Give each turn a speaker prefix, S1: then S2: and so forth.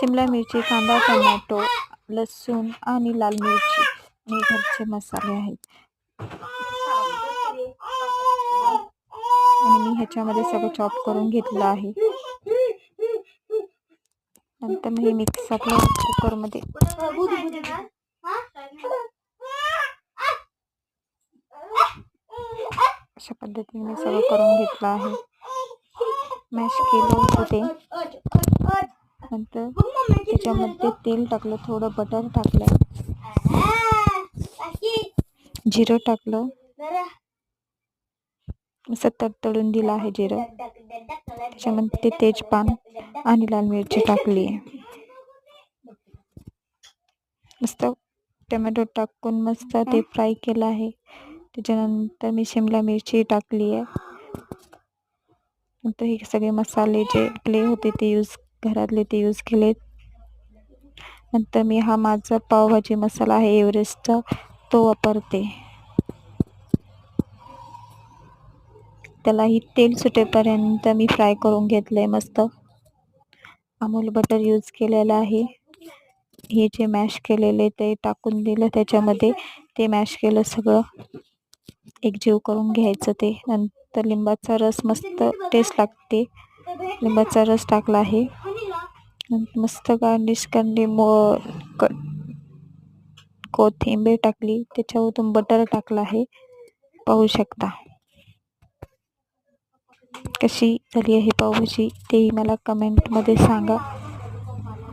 S1: शिमला मिरची, कांदा, टोमॅटो, लसूण आणि लाल मिरची आणि घरचे मसाले आहेत आणि मी ह्याच्यामध्ये सगळं चॉप करून घेतलं आहे. नंतर मी हे मिक्स आपल्या कुकरमध्ये अशा पद्धतीने मी सगळं करून घेतलं आहे. मॅश केलं होतं ते. नंतर त्याच्यामध्ये तेल टाकलं, थोडं बटर टाकलं, जिरं टाकलं, मस्त तडतडून दिलं आहे जिरं. त्याच्यामध्ये तेजपान आणि लाल मिरची टाकली. मस्त टोमॅटो टाकून मस्त ते फ्राय केलं आहे. त्याच्यानंतर मी शिमला मिरची टाकली आहे. नंतर हे सगळे मसाले जे आपले होते ते घरातले ते यूज केले. नंतर मी हा माझा पावभाजी मसाला आहे एव्हरेस्टचा, तो वापरते. त्यालाही तेल सुटेपर्यंत मी फ्राय करून घेतलंय. मस्त अमूल बटर यूज केलेलं आहे. हे जे मॅश केलेले ते टाकून दिलं त्याच्यामध्ये. ते मॅश केलं, सगळं एकजीव करून घ्यायचं ते. नंतर लिंबाचा रस, मस्त टेस्ट लागते. लिंबाचा रस टाकला आहे. मस्त गार्निश करणे, कोथिंबीर टाकली, त्याच्यावरून बटर टाकलं आहे. पाहू शकता कशी झाली आहे पावभाजी, तेही मला कमेंटमध्ये सांगा.